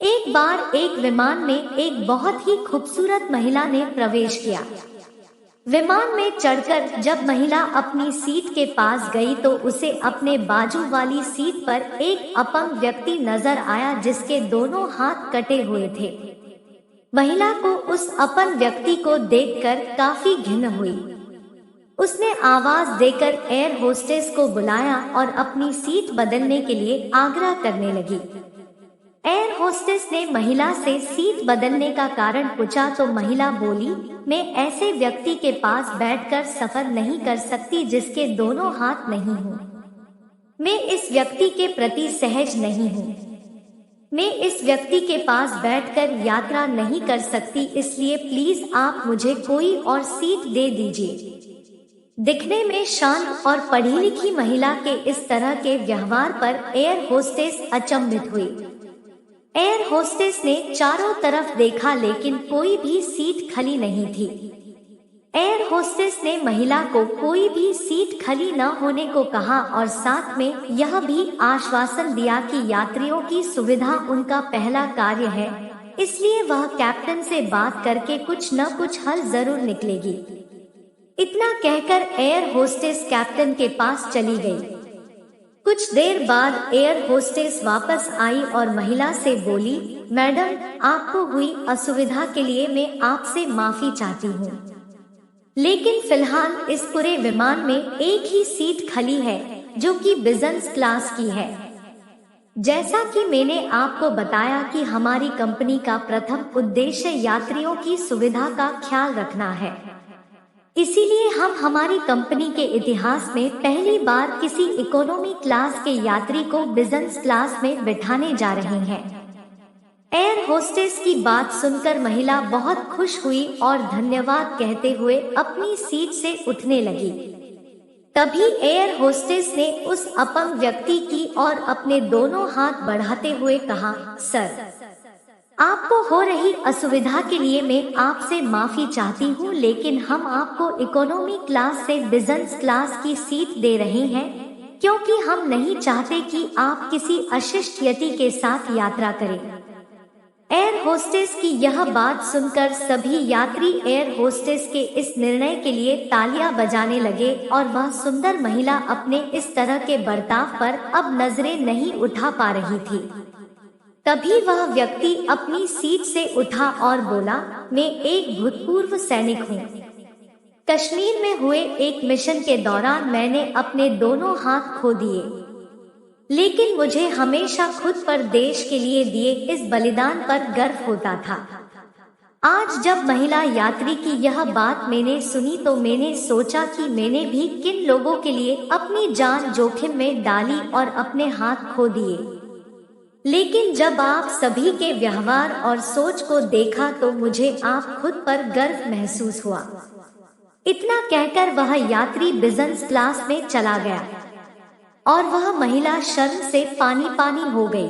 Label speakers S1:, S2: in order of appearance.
S1: एक बार एक विमान में एक बहुत ही खूबसूरत महिला ने प्रवेश किया। विमान में चढ़कर जब महिला अपनी सीट के पास गई तो उसे अपने बाजू वाली सीट पर एक अपंग व्यक्ति नजर आया जिसके दोनों हाथ कटे हुए थे। महिला को उस अपंग व्यक्ति को देखकर काफी घिन हुई। उसने आवाज देकर एयर होस्टेस को बुलाया और अपनी सीट बदलने के लिए आग्रह करने लगी। एयर होस्टेस ने महिला से सीट बदलने का कारण पूछा तो महिला बोली, मैं ऐसे व्यक्ति के पास बैठकर सफर नहीं कर सकती जिसके दोनों हाथ नहीं हों। मैं इस व्यक्ति के प्रति सहज नहीं हूँ। मैं इस व्यक्ति के पास बैठकर यात्रा नहीं कर सकती, इसलिए प्लीज आप मुझे कोई और सीट दे दीजिए। दिखने में शांत और पढ़ी लिखी महिला के इस तरह के व्यवहार पर एयर होस्टेस अचंभित हुई। एयर होस्टेस ने चारों तरफ देखा लेकिन कोई भी सीट खाली नहीं थी। एयर होस्टेस ने महिला को कोई भी सीट खाली न होने को कहा और साथ में यह भी आश्वासन दिया कि यात्रियों की सुविधा उनका पहला कार्य है, इसलिए वह कैप्टन से बात करके कुछ न कुछ हल जरूर निकलेगी। इतना कहकर एयर होस्टेस कैप्टन के पास चली गई। कुछ देर बाद एयर होस्टेस वापस आई और महिला से बोली, मैडम, आपको हुई असुविधा के लिए मैं आपसे माफी चाहती हूँ, लेकिन फिलहाल इस पूरे विमान में एक ही सीट खाली है जो कि बिजनेस क्लास की है। जैसा कि मैंने आपको बताया कि हमारी कंपनी का प्रथम उद्देश्य यात्रियों की सुविधा का ख्याल रखना है, इसीलिए हम हमारी कंपनी के इतिहास में पहली बार किसी इकोनॉमी क्लास के यात्री को बिजनेस क्लास में बिठाने जा रहे हैं। एयर होस्टेस की बात सुनकर महिला बहुत खुश हुई और धन्यवाद कहते हुए अपनी सीट से उठने लगी। तभी एयर होस्टेस ने उस अपंग व्यक्ति की और अपने दोनों हाथ बढ़ाते हुए कहा, सर, आपको हो रही असुविधा के लिए मैं आपसे माफी चाहती हूँ, लेकिन हम आपको इकोनॉमी क्लास से बिजनेस क्लास की सीट दे रहे हैं क्योंकि हम नहीं चाहते कि आप किसी अशिष्ट यति के साथ यात्रा करें। एयर होस्टेस की यह बात सुनकर सभी यात्री एयर होस्टेस के इस निर्णय के लिए तालियां बजाने लगे और वह सुंदर महिला अपने इस तरह के बर्ताव पर अब नजरें नहीं उठा पा रही थी। तभी वह व्यक्ति अपनी सीट से उठा और बोला, मैं एक भूतपूर्व सैनिक हूँ। कश्मीर में हुए एक मिशन के दौरान मैंने अपने दोनों हाथ खो दिए, लेकिन मुझे हमेशा खुद पर देश के लिए दिए इस बलिदान पर गर्व होता था। आज जब महिला यात्री की यह बात मैंने सुनी तो मैंने सोचा कि मैंने भी किन लोगों के लिए अपनी जान जोखिम में डाली और अपने हाथ खो दिए, लेकिन जब आप सभी के व्यवहार और सोच को देखा तो मुझे आप खुद पर गर्व महसूस हुआ। इतना कहकर वह यात्री बिजनेस क्लास में चला गया और वह महिला शर्म से पानी पानी हो गई।